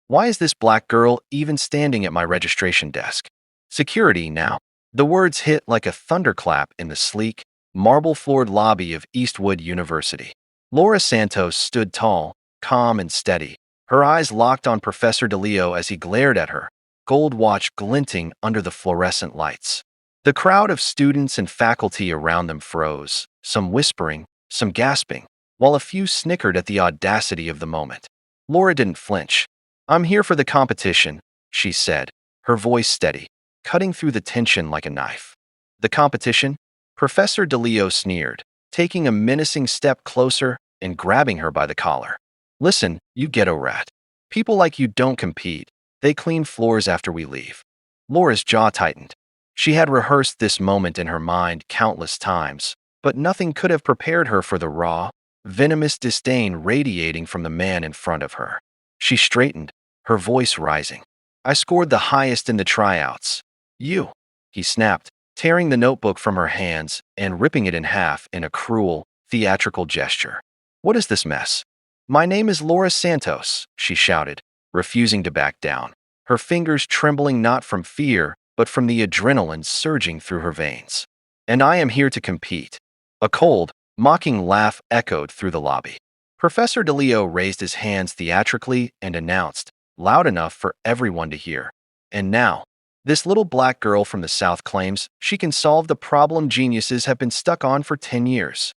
Why is this black girl even standing at my registration desk? Security now. The words hit like a thunderclap in the sleek, marble-floored lobby of Eastwood University. Laura Santos stood tall, calm and steady, her eyes locked on Professor DeLeo as he glared at her, gold watch glinting under the fluorescent lights. The crowd of students and faculty around them froze, some whispering, some gasping, while a few snickered at the audacity of the moment. Laura didn't flinch. "I'm here for the competition," she said, her voice steady, cutting through the tension like a knife. "The competition?" Professor DeLeo sneered, taking a menacing step closer and grabbing her by the collar. "Listen, you ghetto rat. People like you don't compete. They clean floors after we leave." Laura's jaw tightened. She had rehearsed this moment in her mind countless times, but nothing could have prepared her for the raw, venomous disdain radiating from the man in front of her. She straightened, her voice rising. "I scored the highest in the tryouts." "You," he snapped, tearing the notebook from her hands and ripping it in half in a cruel, theatrical gesture. "What is this mess?" "My name is Laura Santos," she shouted, refusing to back down, her fingers trembling not from fear, but from the adrenaline surging through her veins. "And I am here to compete." A cold, mocking laugh echoed through the lobby. Professor DeLeo raised his hands theatrically and announced, loud enough for everyone to hear. "And now, this little black girl from the South claims she can solve the problem geniuses have been stuck on for 10 years.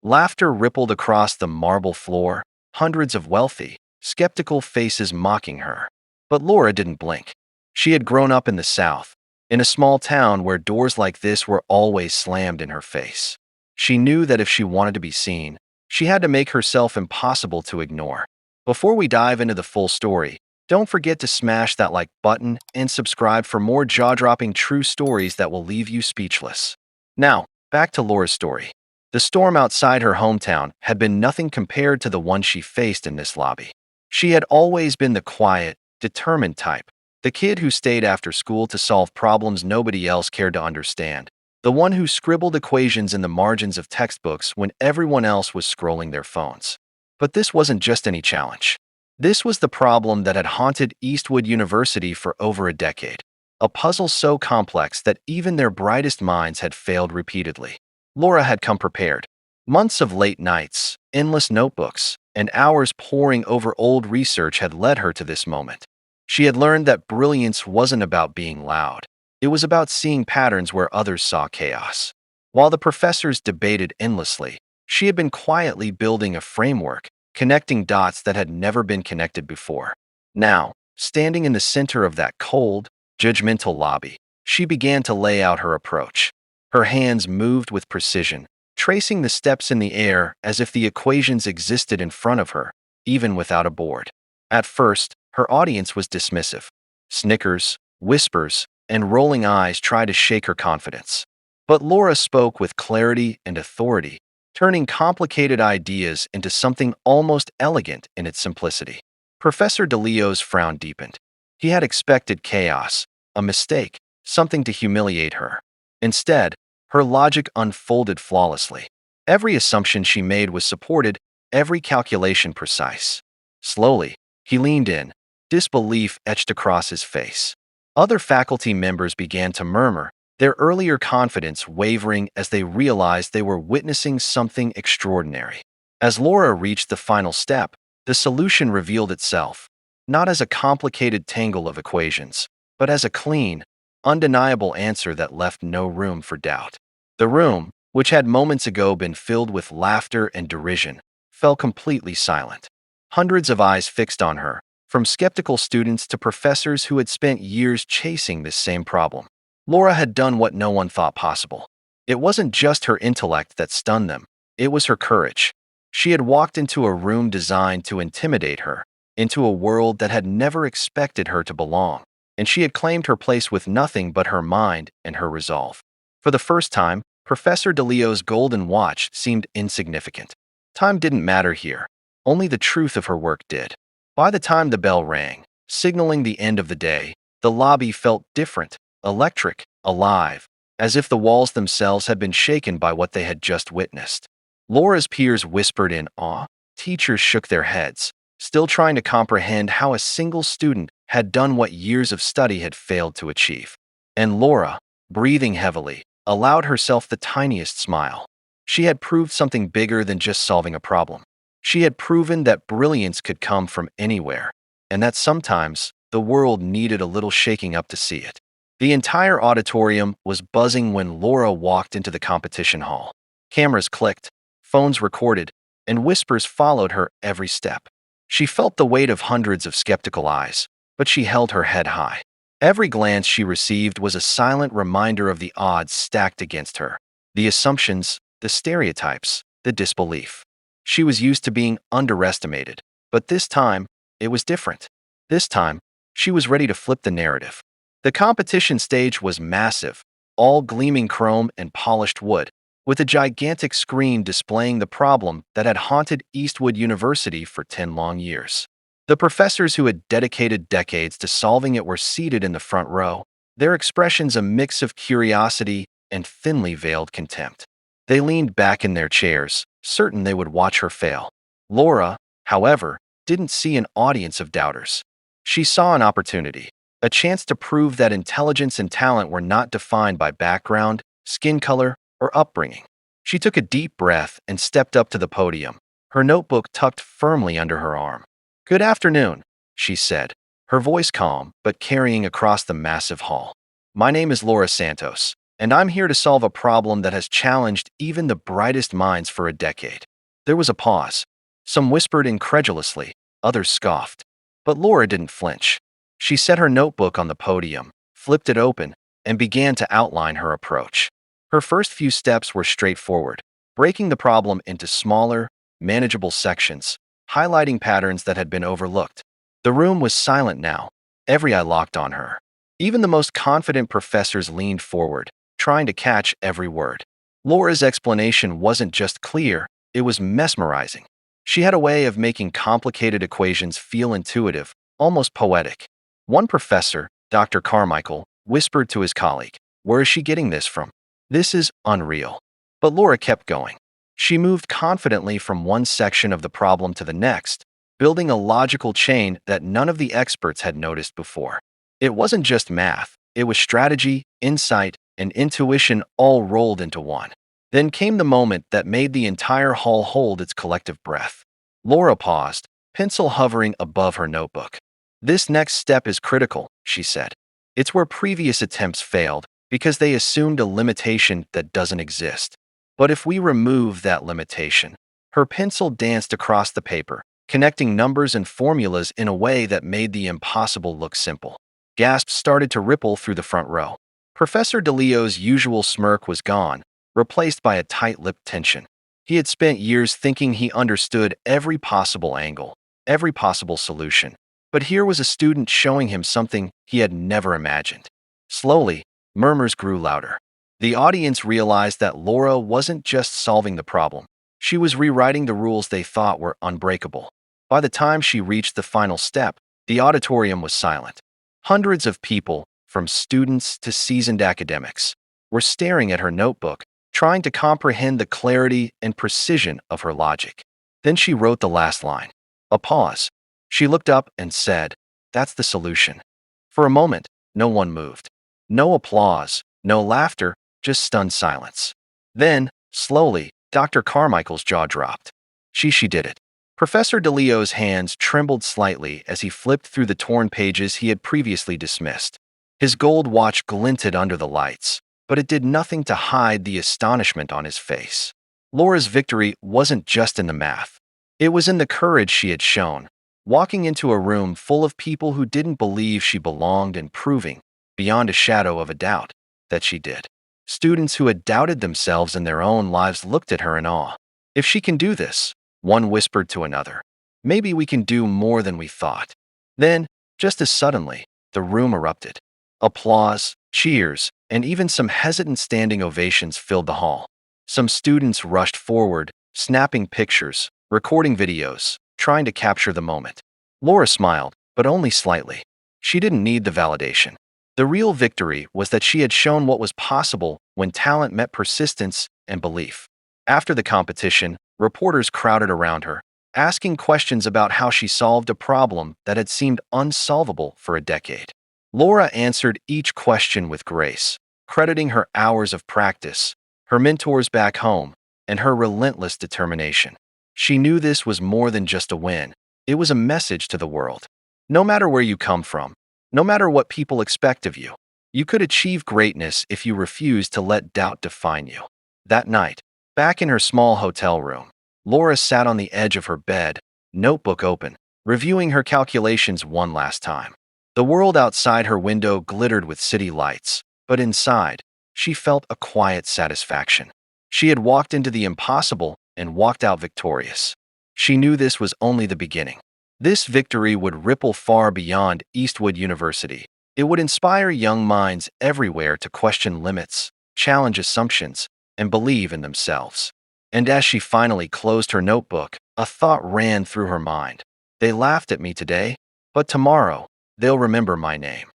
Laughter rippled across the marble floor, hundreds of wealthy, skeptical faces mocking her. But Laura didn't blink. She had grown up in the South, in a small town where doors like this were always slammed in her face. She knew that if she wanted to be seen, she had to make herself impossible to ignore. Before we dive into the full story, don't forget to smash that like button and subscribe for more jaw-dropping true stories that will leave you speechless. Now, back to Laura's story. The storm outside her hometown had been nothing compared to the one she faced in this lobby. She had always been the quiet, determined type, the kid who stayed after school to solve problems nobody else cared to understand, the one who scribbled equations in the margins of textbooks when everyone else was scrolling their phones. But this wasn't just any challenge. This was the problem that had haunted Eastwood University for over a decade, a puzzle so complex that even their brightest minds had failed repeatedly. Laura had come prepared. Months of late nights, endless notebooks, and hours poring over old research had led her to this moment. She had learned that brilliance wasn't about being loud. It was about seeing patterns where others saw chaos. While the professors debated endlessly, she had been quietly building a framework, connecting dots that had never been connected before. Now, standing in the center of that cold, judgmental lobby, she began to lay out her approach. Her hands moved with precision, tracing the steps in the air as if the equations existed in front of her, even without a board. At first, her audience was dismissive. Snickers, whispers, and rolling eyes tried to shake her confidence. But Laura spoke with clarity and authority, turning complicated ideas into something almost elegant in its simplicity. Professor DeLeo's frown deepened. He had expected chaos, a mistake, something to humiliate her. Instead, her logic unfolded flawlessly. Every assumption she made was supported, every calculation precise. Slowly, he leaned in, disbelief etched across his face. Other faculty members began to murmur, their earlier confidence wavering as they realized they were witnessing something extraordinary. As Laura reached the final step, the solution revealed itself, not as a complicated tangle of equations, but as a clean, undeniable answer that left no room for doubt. The room, which had moments ago been filled with laughter and derision, fell completely silent. Hundreds of eyes fixed on her, from skeptical students to professors who had spent years chasing this same problem. Laura had done what no one thought possible. It wasn't just her intellect that stunned them, it was her courage. She had walked into a room designed to intimidate her, into a world that had never expected her to belong, and she had claimed her place with nothing but her mind and her resolve. For the first time, Professor DeLeo's golden watch seemed insignificant. Time didn't matter here, only the truth of her work did. By the time the bell rang, signaling the end of the day, the lobby felt different, electric, alive, as if the walls themselves had been shaken by what they had just witnessed. Laura's peers whispered in awe, teachers shook their heads, still trying to comprehend how a single student had done what years of study had failed to achieve. And Laura, breathing heavily, allowed herself the tiniest smile. She had proved something bigger than just solving a problem. She had proven that brilliance could come from anywhere, and that sometimes the world needed a little shaking up to see it. The entire auditorium was buzzing when Laura walked into the competition hall. Cameras clicked, phones recorded, and whispers followed her every step. She felt the weight of hundreds of skeptical eyes, but she held her head high. Every glance she received was a silent reminder of the odds stacked against her, the assumptions, the stereotypes, the disbelief. She was used to being underestimated, but this time, it was different. This time, she was ready to flip the narrative. The competition stage was massive, all gleaming chrome and polished wood, with a gigantic screen displaying the problem that had haunted Eastwood University for 10 long years. The professors who had dedicated decades to solving it were seated in the front row, their expressions a mix of curiosity and thinly veiled contempt. They leaned back in their chairs, certain they would watch her fail. Laura, however, didn't see an audience of doubters. She saw an opportunity, a chance to prove that intelligence and talent were not defined by background, skin color, or upbringing. She took a deep breath and stepped up to the podium, her notebook tucked firmly under her arm. "Good afternoon," she said, her voice calm but carrying across the massive hall. "My name is Laura Santos, and I'm here to solve a problem that has challenged even the brightest minds for a decade." There was a pause. Some whispered incredulously, others scoffed. But Laura didn't flinch. She set her notebook on the podium, flipped it open, and began to outline her approach. Her first few steps were straightforward, breaking the problem into smaller, manageable sections, highlighting patterns that had been overlooked. The room was silent now, every eye locked on her. Even the most confident professors leaned forward, trying to catch every word. Laura's explanation wasn't just clear, it was mesmerizing. She had a way of making complicated equations feel intuitive, almost poetic. One professor, Dr. Carmichael, whispered to his colleague, "Where is she getting this from? This is unreal." But Laura kept going. She moved confidently from one section of the problem to the next, building a logical chain that none of the experts had noticed before. It wasn't just math, it was strategy, insight, and intuition all rolled into one. Then came the moment that made the entire hall hold its collective breath. Laura paused, pencil hovering above her notebook. "This next step is critical," she said. "It's where previous attempts failed because they assumed a limitation that doesn't exist. But if we remove that limitation," her pencil danced across the paper, connecting numbers and formulas in a way that made the impossible look simple. Gasps started to ripple through the front row. Professor DeLeo's usual smirk was gone, replaced by a tight-lipped tension. He had spent years thinking he understood every possible angle, every possible solution. But here was a student showing him something he had never imagined. Slowly, murmurs grew louder. The audience realized that Laura wasn't just solving the problem. She was rewriting the rules they thought were unbreakable. By the time she reached the final step, the auditorium was silent. Hundreds of people, from students to seasoned academics, were staring at her notebook, trying to comprehend the clarity and precision of her logic. Then she wrote the last line. A pause. She looked up and said, "That's the solution." For a moment, no one moved. No applause, no laughter, just stunned silence. Then, slowly, Dr. Carmichael's jaw dropped. She did it. Professor DeLeo's hands trembled slightly as he flipped through the torn pages he had previously dismissed. His gold watch glinted under the lights, but it did nothing to hide the astonishment on his face. Laura's victory wasn't just in the math. It was in the courage she had shown, walking into a room full of people who didn't believe she belonged and proving, beyond a shadow of a doubt, that she did. Students who had doubted themselves and their own lives looked at her in awe. "If she can do this," one whispered to another, "maybe we can do more than we thought." Then, just as suddenly, the room erupted. Applause, cheers, and even some hesitant standing ovations filled the hall. Some students rushed forward, snapping pictures, recording videos, trying to capture the moment. Laura smiled, but only slightly. She didn't need the validation. The real victory was that she had shown what was possible when talent met persistence and belief. After the competition, reporters crowded around her, asking questions about how she solved a problem that had seemed unsolvable for a decade. Laura answered each question with grace, crediting her hours of practice, her mentors back home, and her relentless determination. She knew this was more than just a win. It was a message to the world. No matter where you come from, no matter what people expect of you, you could achieve greatness if you refuse to let doubt define you. That night, back in her small hotel room, Laura sat on the edge of her bed, notebook open, reviewing her calculations one last time. The world outside her window glittered with city lights, but inside, she felt a quiet satisfaction. She had walked into the impossible and walked out victorious. She knew this was only the beginning. This victory would ripple far beyond Eastwood University. It would inspire young minds everywhere to question limits, challenge assumptions, and believe in themselves. And as she finally closed her notebook, a thought ran through her mind. They laughed at me today, but tomorrow, they'll remember my name.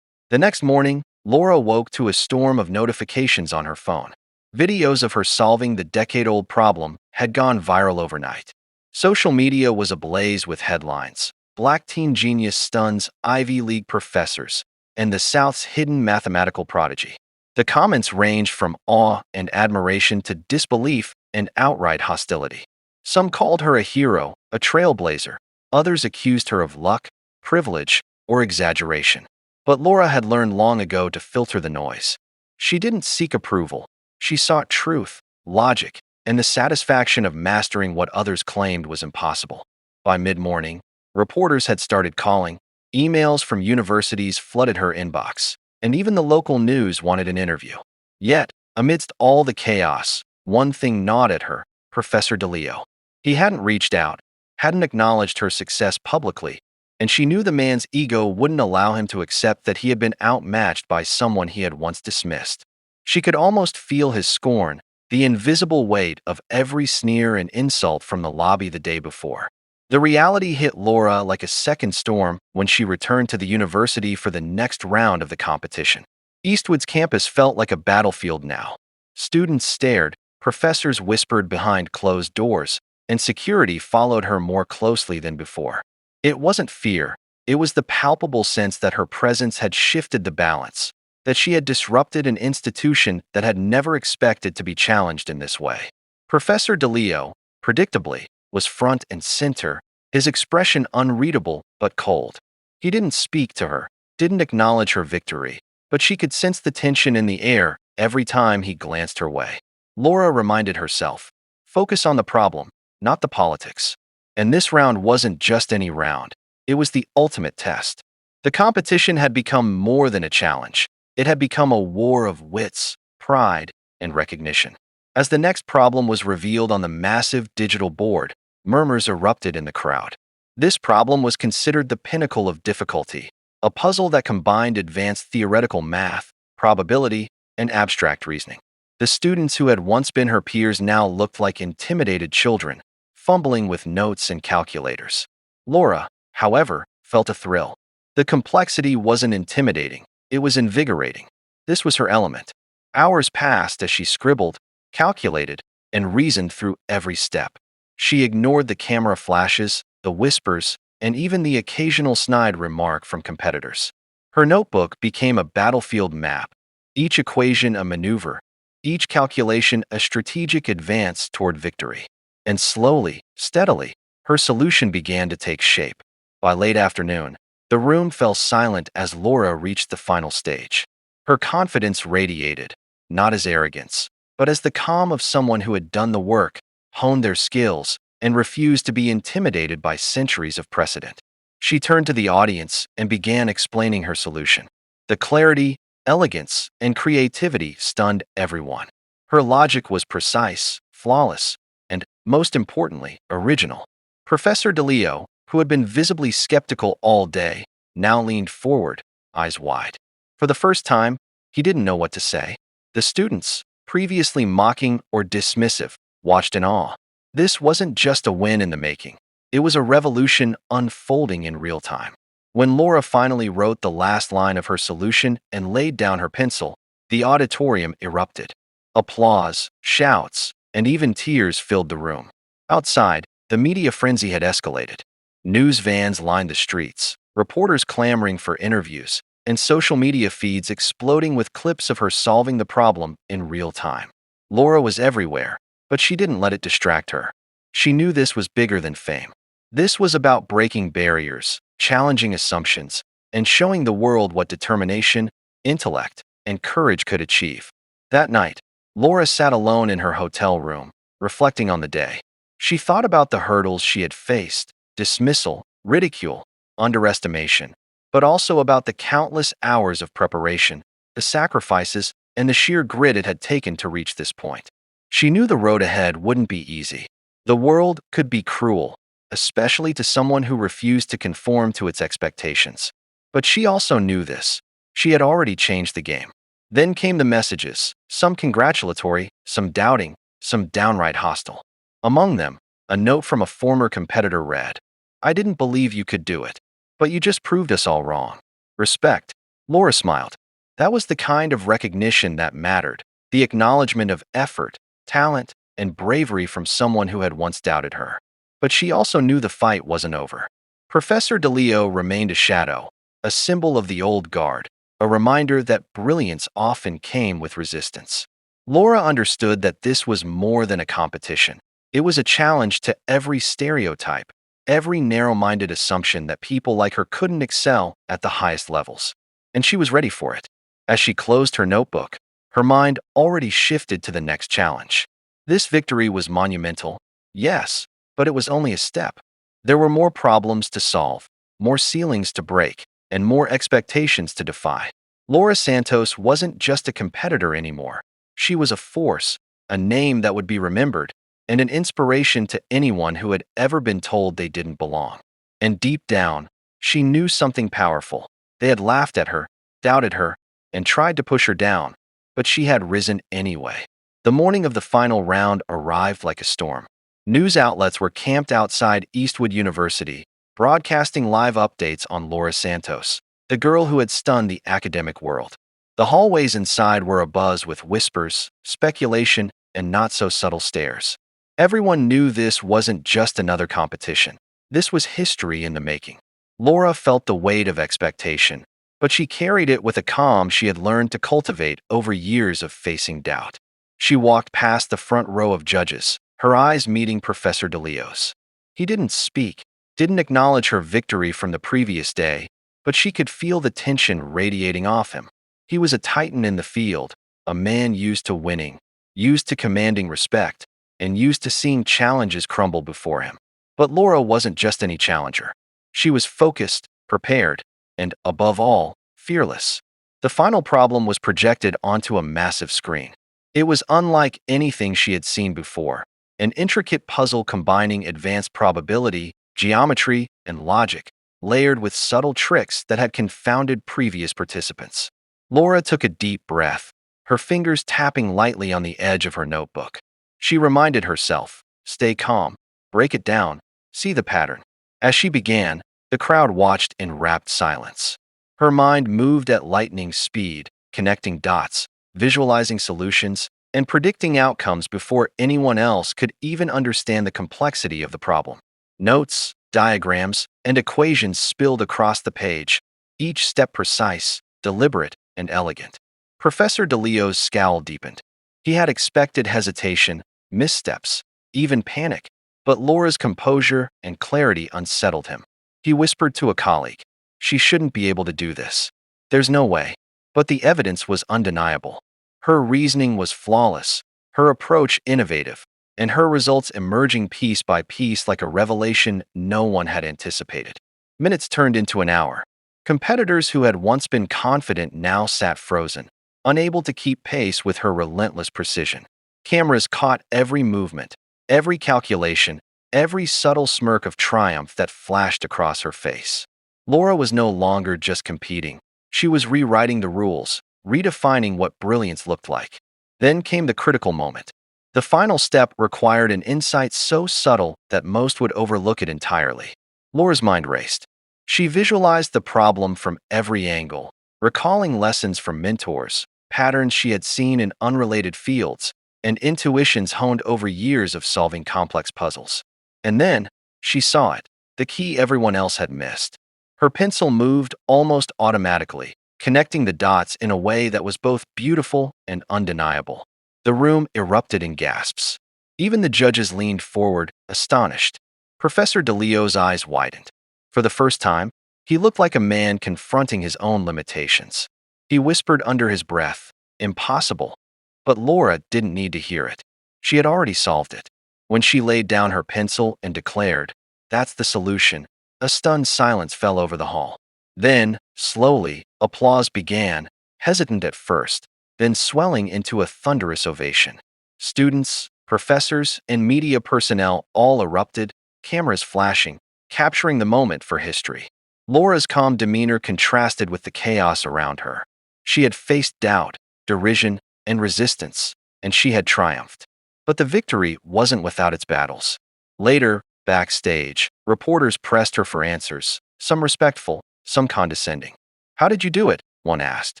The next morning, Laura woke to a storm of notifications on her phone. Videos of her solving the decade-old problem had gone viral overnight. Social media was ablaze with headlines. Black teen genius stuns Ivy League professors, and the South's hidden mathematical prodigy. The comments ranged from awe and admiration to disbelief and outright hostility. Some called her a hero, a trailblazer. Others accused her of luck, privilege, or exaggeration. But Laura had learned long ago to filter the noise. She didn't seek approval. She sought truth, logic, and the satisfaction of mastering what others claimed was impossible. By mid-morning, reporters had started calling. Emails from universities flooded her inbox, and even the local news wanted an interview. Yet, amidst all the chaos, one thing gnawed at her: Professor DeLeo. He hadn't reached out, hadn't acknowledged her success publicly, and she knew the man's ego wouldn't allow him to accept that he had been outmatched by someone he had once dismissed. She could almost feel his scorn, the invisible weight of every sneer and insult from the lobby the day before. The reality hit Laura like a second storm when she returned to the university for the next round of the competition. Eastwood's campus felt like a battlefield now. Students stared, professors whispered behind closed doors, and security followed her more closely than before. It wasn't fear, it was the palpable sense that her presence had shifted the balance, that she had disrupted an institution that had never expected to be challenged in this way. Professor DeLeo, predictably, was front and center, his expression unreadable but cold. He didn't speak to her, didn't acknowledge her victory, but she could sense the tension in the air every time he glanced her way. Laura reminded herself, focus on the problem, not the politics. And this round wasn't just any round, it was the ultimate test. The competition had become more than a challenge. It had become a war of wits, pride, and recognition. As the next problem was revealed on the massive digital board, murmurs erupted in the crowd. This problem was considered the pinnacle of difficulty, a puzzle that combined advanced theoretical math, probability, and abstract reasoning. The students who had once been her peers now looked like intimidated children, fumbling with notes and calculators. Laura, however, felt a thrill. The complexity wasn't intimidating, it was invigorating. This was her element. Hours passed as she scribbled, calculated, and reasoned through every step. She ignored the camera flashes, the whispers, and even the occasional snide remark from competitors. Her notebook became a battlefield map, each equation a maneuver, each calculation a strategic advance toward victory. And slowly, steadily, her solution began to take shape. By late afternoon, the room fell silent as Laura reached the final stage. Her confidence radiated, not as arrogance, but as the calm of someone who had done the work, honed their skills, and refused to be intimidated by centuries of precedent. She turned to the audience and began explaining her solution. The clarity, elegance, and creativity stunned everyone. Her logic was precise, flawless, and, most importantly, original. Professor DeLeo, who had been visibly skeptical all day, now leaned forward, eyes wide. For the first time, he didn't know what to say. The students, previously mocking or dismissive, watched in awe. This wasn't just a win in the making. It was a revolution unfolding in real time. When Laura finally wrote the last line of her solution and laid down her pencil, the auditorium erupted. Applause, shouts, and even tears filled the room. Outside, The media frenzy had escalated. News vans lined the streets, reporters clamoring for interviews, and social media feeds exploding with clips of her solving the problem in real time. Laura was everywhere, but she didn't let it distract her. She knew this was bigger than fame. This was about breaking barriers, challenging assumptions, and showing the world what determination, intellect, and courage could achieve. That night, Laura sat alone in her hotel room, reflecting on the day. She thought about the hurdles she had faced: dismissal, ridicule, underestimation, but also about the countless hours of preparation, the sacrifices, and the sheer grit it had taken to reach this point. She knew the road ahead wouldn't be easy. The world could be cruel, especially to someone who refused to conform to its expectations. But she also knew this. She had already changed the game. Then came the messages, some congratulatory, some doubting, some downright hostile. Among them, a note from a former competitor read, "I didn't believe you could do it, but you just proved us all wrong. Respect." Laura smiled. That was the kind of recognition that mattered, the acknowledgement of effort, talent, and bravery from someone who had once doubted her. But she also knew the fight wasn't over. Professor DeLeo remained a shadow, a symbol of the old guard, a reminder that brilliance often came with resistance. Laura understood that this was more than a competition. It was a challenge to every stereotype, every narrow-minded assumption that people like her couldn't excel at the highest levels. And she was ready for it. As she closed her notebook, her mind already shifted to the next challenge. This victory was monumental, yes, but it was only a step. There were more problems to solve, more ceilings to break, and more expectations to defy. Laura Santos wasn't just a competitor anymore. She was a force, a name that would be remembered, and an inspiration to anyone who had ever been told they didn't belong. And deep down, she knew something powerful. They had laughed at her, doubted her, and tried to push her down, but she had risen anyway. The morning of the final round arrived like a storm. News outlets were camped outside Eastwood University, broadcasting live updates on Laura Santos, the girl who had stunned the academic world. The hallways inside were abuzz with whispers, speculation, and not-so-subtle stares. Everyone knew this wasn't just another competition. This was history in the making. Laura felt the weight of expectation, but she carried it with a calm she had learned to cultivate over years of facing doubt. She walked past the front row of judges, her eyes meeting Professor DeLeo's. He didn't speak, didn't acknowledge her victory from the previous day, but she could feel the tension radiating off him. He was a titan in the field, a man used to winning, used to commanding respect, and used to seeing challenges crumble before him. But Laura wasn't just any challenger. She was focused, prepared, and, above all, fearless. The final problem was projected onto a massive screen. It was unlike anything she had seen before, an intricate puzzle combining advanced probability, geometry, and logic, layered with subtle tricks that had confounded previous participants. Laura took a deep breath, her fingers tapping lightly on the edge of her notebook. She reminded herself, stay calm, break it down, see the pattern. As she began, the crowd watched in rapt silence. Her mind moved at lightning speed, connecting dots, visualizing solutions, and predicting outcomes before anyone else could even understand the complexity of the problem. Notes, diagrams, and equations spilled across the page, each step precise, deliberate, and elegant. Professor DeLeo's scowl deepened. He had expected hesitation, missteps, even panic, but Laura's composure and clarity unsettled him. He whispered to a colleague, "She shouldn't be able to do this. There's no way." But the evidence was undeniable. Her reasoning was flawless, her approach innovative, and her results emerging piece by piece like a revelation no one had anticipated. Minutes turned into an hour. Competitors who had once been confident now sat frozen, unable to keep pace with her relentless precision. Cameras caught every movement, every calculation, every subtle smirk of triumph that flashed across her face. Laura was no longer just competing. She was rewriting the rules, redefining what brilliance looked like. Then came the critical moment. The final step required an insight so subtle that most would overlook it entirely. Laura's mind raced. She visualized the problem from every angle, recalling lessons from mentors, patterns she had seen in unrelated fields, and intuitions honed over years of solving complex puzzles. And then, she saw it, the key everyone else had missed. Her pencil moved almost automatically, connecting the dots in a way that was both beautiful and undeniable. The room erupted in gasps. Even the judges leaned forward, astonished. Professor DeLeo's eyes widened. For the first time, he looked like a man confronting his own limitations. He whispered under his breath, "Impossible." But Laura didn't need to hear it. She had already solved it. When she laid down her pencil and declared, "That's the solution," a stunned silence fell over the hall. Then, slowly, applause began, hesitant at first, then swelling into a thunderous ovation. Students, professors, and media personnel all erupted, cameras flashing, capturing the moment for history. Laura's calm demeanor contrasted with the chaos around her. She had faced doubt, derision, and resistance, and she had triumphed. But the victory wasn't without its battles. Later, backstage, reporters pressed her for answers, some respectful, some condescending. "How did you do it?" one asked.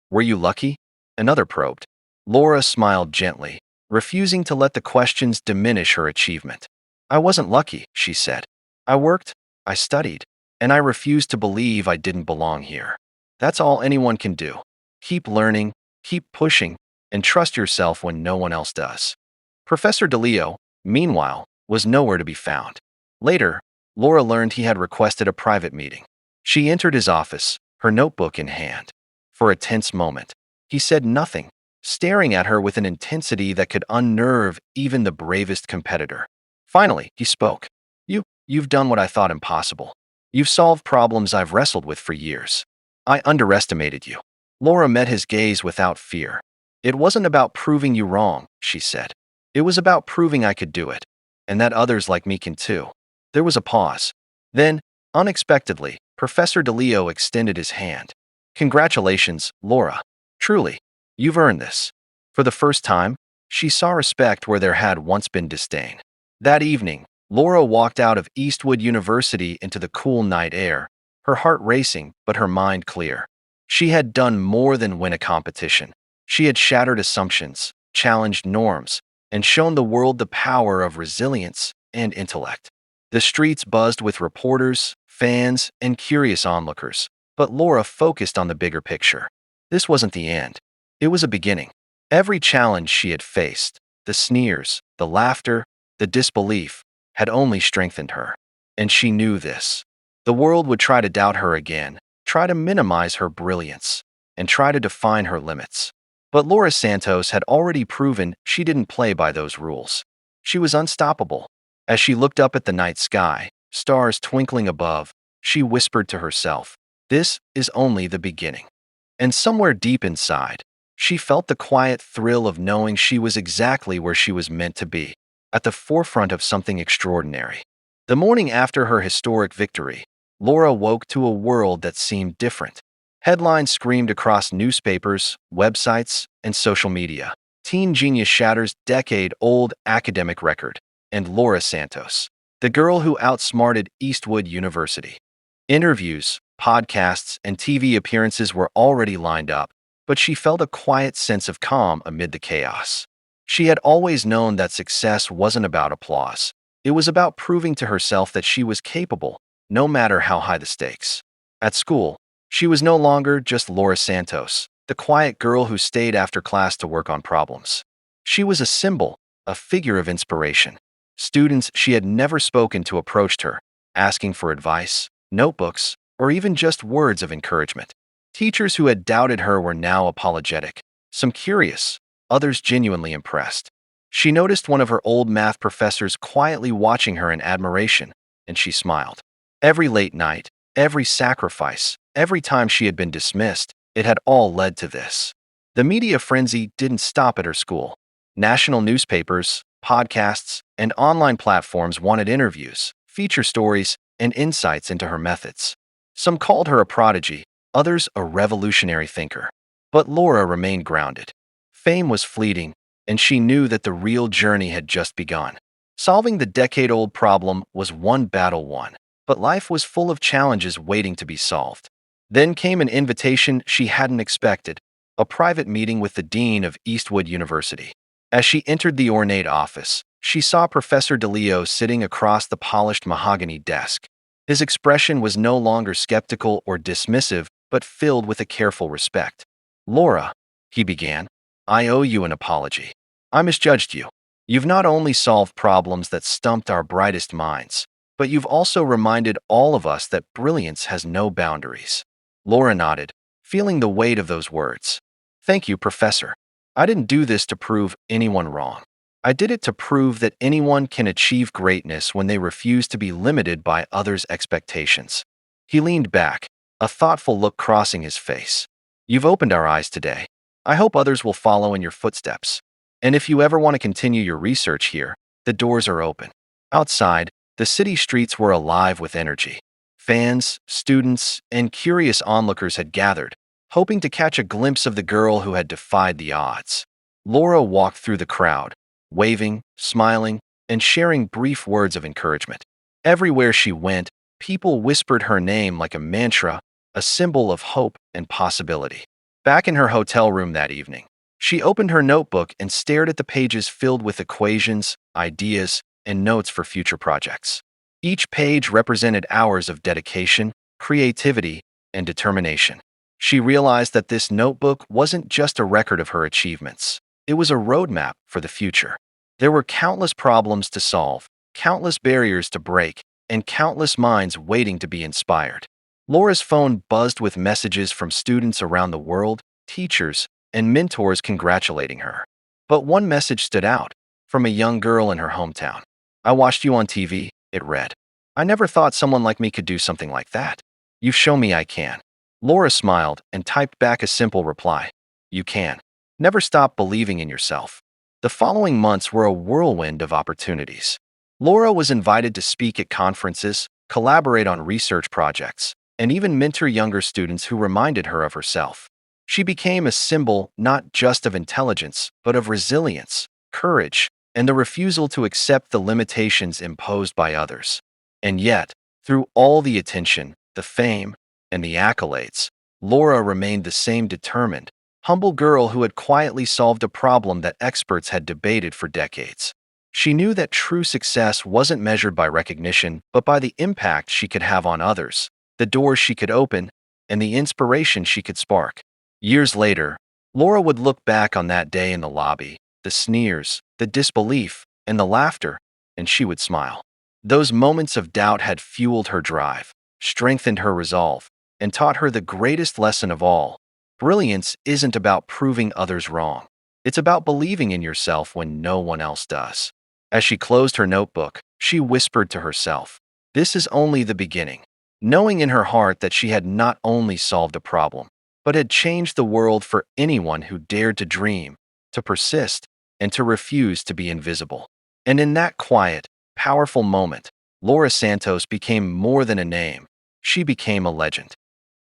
"Were you lucky?" Another probed. Laura smiled gently, refusing to let the questions diminish her achievement. "I wasn't lucky," she said. "I worked, I studied, and I refused to believe I didn't belong here. That's all anyone can do. Keep learning, keep pushing, and trust yourself when no one else does." Professor DeLeo, meanwhile, was nowhere to be found. Later, Laura learned he had requested a private meeting. She entered his office, her notebook in hand. For a tense moment, he said nothing, staring at her with an intensity that could unnerve even the bravest competitor. Finally, he spoke. You've done what I thought impossible. You've solved problems I've wrestled with for years. I underestimated you." Laura met his gaze without fear. "It wasn't about proving you wrong," she said. "It was about proving I could do it, and that others like me can too." There was a pause. Then, unexpectedly, Professor DeLeo extended his hand. "Congratulations, Laura. Truly, you've earned this." For the first time, she saw respect where there had once been disdain. That evening, Laura walked out of Eastwood University into the cool night air, her heart racing but her mind clear. She had done more than win a competition. She had shattered assumptions, challenged norms, and shown the world the power of resilience and intellect. The streets buzzed with reporters, fans, and curious onlookers, but Laura focused on the bigger picture. This wasn't the end. It was a beginning. Every challenge she had faced, the sneers, the laughter, the disbelief, had only strengthened her. And she knew this. The world would try to doubt her again, try to minimize her brilliance, and try to define her limits. But Laura Santos had already proven she didn't play by those rules. She was unstoppable. As she looked up at the night sky, stars twinkling above, she whispered to herself, "This is only the beginning." And somewhere deep inside, she felt the quiet thrill of knowing she was exactly where she was meant to be, at the forefront of something extraordinary. The morning after her historic victory, Laura woke to a world that seemed different. Headlines screamed across newspapers, websites, and social media. "Teen genius shatters decade-old academic record," and Laura Santos, the girl who outsmarted Eastwood University. Interviews, podcasts, and TV appearances were already lined up, but she felt a quiet sense of calm amid the chaos. She had always known that success wasn't about applause. It was about proving to herself that she was capable, no matter how high the stakes. At school, she was no longer just Laura Santos, the quiet girl who stayed after class to work on problems. She was a symbol, a figure of inspiration. Students she had never spoken to approached her, asking for advice, notebooks, or even just words of encouragement. Teachers who had doubted her were now apologetic, some curious, others genuinely impressed. She noticed one of her old math professors quietly watching her in admiration, and she smiled. Every late night, every sacrifice, every time she had been dismissed, it had all led to this. The media frenzy didn't stop at her school. National newspapers, podcasts, and online platforms wanted interviews, feature stories, and insights into her methods. Some called her a prodigy, others a revolutionary thinker. But Laura remained grounded. Fame was fleeting, and she knew that the real journey had just begun. Solving the decade-old problem was one battle won, but life was full of challenges waiting to be solved. Then came an invitation she hadn't expected, a private meeting with the dean of Eastwood University. As she entered the ornate office, she saw Professor DeLeo sitting across the polished mahogany desk. His expression was no longer skeptical or dismissive, but filled with a careful respect. "Laura," he began, "I owe you an apology. I misjudged you. You've not only solved problems that stumped our brightest minds, but you've also reminded all of us that brilliance has no boundaries." Laura nodded, feeling the weight of those words. "Thank you, Professor. I didn't do this to prove anyone wrong. I did it to prove that anyone can achieve greatness when they refuse to be limited by others' expectations." He leaned back, a thoughtful look crossing his face. "You've opened our eyes today. I hope others will follow in your footsteps. And if you ever want to continue your research here, the doors are open." Outside, the city streets were alive with energy. Fans, students, and curious onlookers had gathered, hoping to catch a glimpse of the girl who had defied the odds. Laura walked through the crowd, waving, smiling, and sharing brief words of encouragement. Everywhere she went, people whispered her name like a mantra, a symbol of hope and possibility. Back in her hotel room that evening, she opened her notebook and stared at the pages filled with equations, ideas, and notes for future projects. Each page represented hours of dedication, creativity, and determination. She realized that this notebook wasn't just a record of her achievements. It was a roadmap for the future. There were countless problems to solve, countless barriers to break, and countless minds waiting to be inspired. Laura's phone buzzed with messages from students around the world, teachers, and mentors congratulating her. But one message stood out, from a young girl in her hometown. "I watched you on TV," it read. "I never thought someone like me could do something like that. You've shown me I can." Laura smiled and typed back a simple reply. "You can. Never stop believing in yourself." The following months were a whirlwind of opportunities. Laura was invited to speak at conferences, collaborate on research projects, and even mentor younger students who reminded her of herself. She became a symbol not just of intelligence, but of resilience, courage, and the refusal to accept the limitations imposed by others. And yet, through all the attention, the fame, and the accolades, Laura remained the same determined, humble girl who had quietly solved a problem that experts had debated for decades. She knew that true success wasn't measured by recognition, but by the impact she could have on others, the doors she could open, and the inspiration she could spark. Years later, Laura would look back on that day in the lobby, the sneers, the disbelief, and the laughter, and she would smile. Those moments of doubt had fueled her drive, strengthened her resolve, and taught her the greatest lesson of all. Brilliance isn't about proving others wrong. It's about believing in yourself when no one else does. As she closed her notebook, she whispered to herself, "This is only the beginning," knowing in her heart that she had not only solved a problem, but had changed the world for anyone who dared to dream, to persist, and to refuse to be invisible. And in that quiet, powerful moment, Laura Santos became more than a name. She became a legend.